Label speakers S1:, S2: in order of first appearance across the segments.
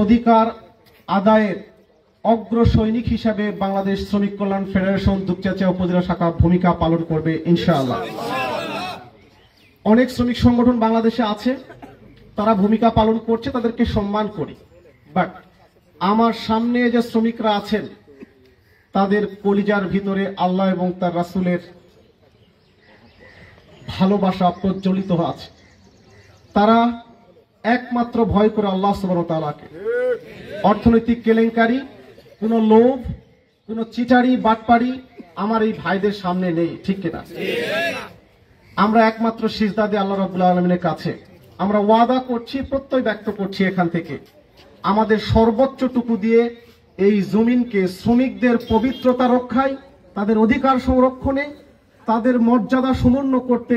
S1: অধিকার আদায়ের অগ্র সৈনিক হিসাবে বাংলাদেশ শ্রমিক কল্যাণ ফেডারেশন দুপচাঁচিয়া উপজেলা শাখা ভূমিকা পালন করবে ইনশাআল্লাহ। অনেক শ্রমিক সংগঠন বাংলাদেশে আছে, তারা ভূমিকা পালন করছে, তাদেরকে সম্মান করি। বাট আমার সামনে যে শ্রমিকরা আছেন তাদের কলিজার ভিতরে আল্লাহ এবং তার রাসূলের ভালোবাসা প্রজ্বলিত আছে। তারা একমাত্র ভয় করে আল্লাহ সুবহানাহু ওয়া তাআলাকে। অর্থনৈতিক কেলেঙ্কারি, কোন লোভ, কোন চিটারি বাটপারি আমার এই ভাইদের সামনে নেই, ঠিক কিনা? আমরা একমাত্র সিজদা দিয়ে আল্লাহ রাব্বুল আলামিনের কাছে আমরা ওয়াদা করছি, প্রত্যয় ব্যক্ত করছি এখান থেকে আমাদের সর্বোচ্চটুকু দিয়ে এই জমিনকে শ্রমিকদের পবিত্রতা রক্ষায়, তাদের অধিকার সংরক্ষণে, তাদের মর্যাদা সমুন্নত করতে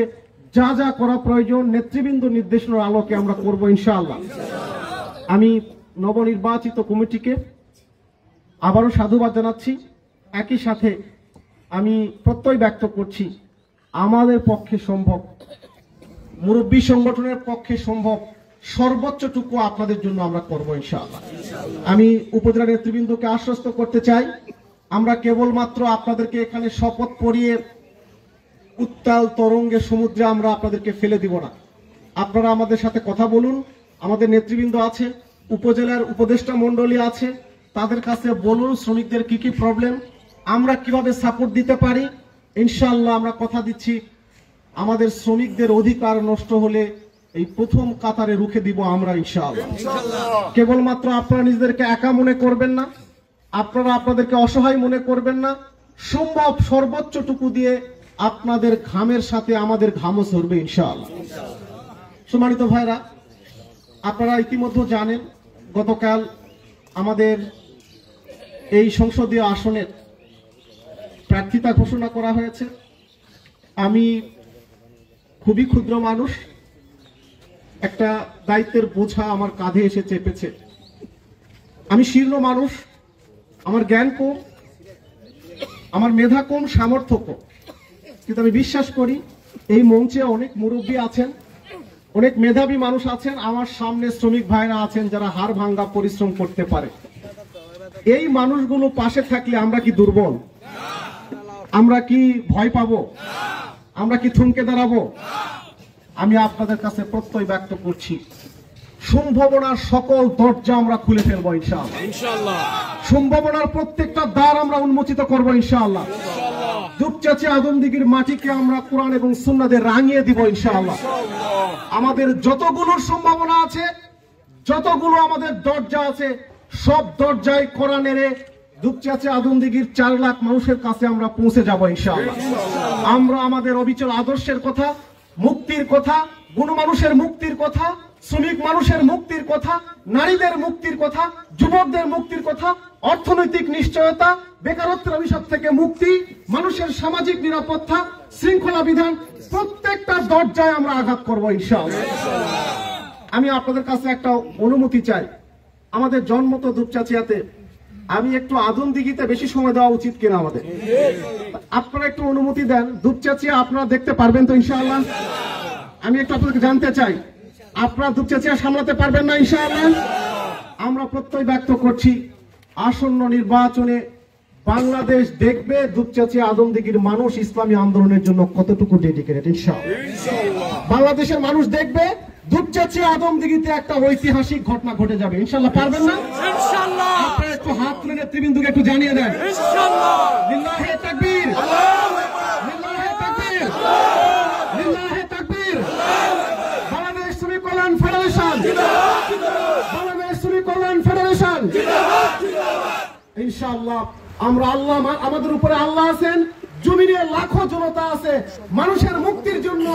S1: যা যা করা প্রয়োজন নেতৃবৃন্দ নির্দেশনার আলোকে আমরা করব ইনশাআল্লাহ। আমি নবনির্বাচিত কমিটিকে আবারও সাধুবাদ জানাচ্ছি। একই সাথে আমি প্রত্যয় ব্যক্ত করছি আমাদের পক্ষে সম্ভব, মুরব্বী সংগঠনের পক্ষে সম্ভব সর্বোচ্চটুকু আপনাদের জন্য আমরা করব ইনশাআল্লাহ। আমি উপজেলা নেতৃবৃন্দকে আশ্বস্ত করতে চাই, আমরা কেবলমাত্র আপনাদেরকে এখানে শপথ পড়িয়ে উত্তাল তরঙ্গে সমুদ্রে আমরা আপনাদেরকে ফেলে দিব না। আপনারা আমাদের সাথে কথা বলুন, আমাদের নেতৃবৃন্দ আছে, উপজেলার উপদেষ্টা মণ্ডলী আছে, তাদের কাছে বলুন শ্রমিকদের কি কি প্রবলেম, আমরা কিভাবে সাপোর্ট দিতে পারি। ইনশাআল্লাহ আমরা কথা দিচ্ছি আমাদের শ্রমিকদের অধিকার নষ্ট হলে এই প্রথম কাতারে রুখে দিব আমরা ইনশাআল্লাহ। কেবলমাত্র আপনারা নিজেদেরকে একা মনে করবেন না, আপনারা আপনাদেরকে অসহায় মনে করবেন না, সম্ভব সর্বোচ্চটুকু দিয়ে আপনাদের ঘামের সাথে আমাদের ঘামও ঝরবে ইনশাআল্লাহ। সম্মানিত ভাইরা, আপনারা ইতিমধ্যে জানেন গতকাল আমাদের এই সংসদীয় আসনের প্রার্থিতা ঘোষণা করা হয়েছে। আমি খুবই ক্ষুদ্র মানুষ, একটা দায়িত্বের বোঝা আমার কাঁধে এসে চেপেছে। আমি শীর্ণ মানুষ, আমার জ্ঞান কম, আমার মেধা কম, সামর্থ্য কম, কিন্তু আমি বিশ্বাস করি এই মঞ্চে অনেক মুরব্বী আছেন, অনেক মেধাবী মানুষ আছেন, আমার সামনে শ্রমিক ভাইরা আছেন যারা হাড় ভাঙ্গা পরিশ্রম করতে পারে। এই মানুষগুলো পাশে থাকলে আমরা কি দুর্বল? আমরা কি ভয় পাবো? আমরা কি থমকে দাঁড়াবো? আমি আপনাদের কাছে প্রত্যয় ব্যক্ত করছি সম্ভাবনার সকল দরজা আমরা খুলে ফেলবো ইনশাআল্লাহ। সম্ভাবনার প্রত্যেকটা দ্বার আমরা উন্মোচিত করবো ইনশাআল্লাহ। দুপচাঁচিয়া আদমদীঘির মাটিকে আমরা কোরআন এবং সুন্নাহতে রাঙিয়ে দিব ইনশাআল্লাহ। আমাদের যতগুলো সম্ভাবনা আছে, যতগুলো আমাদের দরজা আছে, সব দরজায় কোরআন এনে দুপচাঁচিয়া আদমদীঘির 4 লাখ মানুষের কাছে আমরা পৌঁছে যাব ইনশাআল্লাহ। আমরা আমাদের অবিচল আদর্শের কথা, মুক্তির কথা, গণমানুষের মুক্তির কথা, শ্রমিক মানুষের মুক্তির কথা, নারীদের মুক্তির কথা, যুবকদের মুক্তির কথা, অর্থনৈতিক নিশ্চয়তা, বেকারত্বের অভিশাপ থেকে মুক্তি, মানুষের সামাজিক নিরাপত্তা, শৃঙ্খলা বিধান, প্রত্যেকটা দরজায় আমরা আঘাত করব ইনশাআল্লাহ। আমি আপনাদের কাছে একটা অনুমতি চাই, আমাদের জন্ম তো দুপচাঁচিয়াতে, আমি একটু আদমদীঘিতে বেশি সময় দেওয়া উচিত কিনা আমাদের? আপনারা একটু অনুমতি দেন, দুপচাঁচিয়া আপনারা দেখতে পারবেন তো ইনশাআল্লাহ? আমি একটু আপনাদেরকে জানতে চাই, আপনারা দুপচাঁচিয়া সামলাতে পারবেন না ইনশাআল্লাহ? আমরা প্রত্যয় ব্যক্ত করছি আসন্ন নির্বাচনে বাংলাদেশ দেখবে দুপচাঁচিয়া আদমদীঘির মানুষ ইসলামী আন্দোলনের জন্য কতটুকু ডেডিকেটেড ইনশাআল্লাহ। বাংলাদেশের মানুষ দেখবে দুপচাঁচিয়া আদমদীঘিতে একটা ঐতিহাসিক ঘটনা ঘটে যাবে ইনশাআল্লাহ। পারবেন না ইনশাআল্লাহ? আপনারা একটু হাত তুলে নেতৃবৃন্দকে একটু জানিয়ে দেন ইনশাআল্লাহ। লিল্লাহি তাকবীর, লিল্লাহি তাকবীর, লিল্লাহি তাকবীর। বাংলাদেশ শ্রমিক কল্যাণ ফেডারেশন জিন্দাবাদ, বাংলাদেশ শ্রমিক কল্যাণ ফেডারেশন জিন্দাবাদ, ইনশাআল্লাহ। আমরা আল্লাহ, আমাদের উপরে আল্লাহ আছেন, জমিনে লাখো জনতা আছে, মানুষের মুক্তির জন্য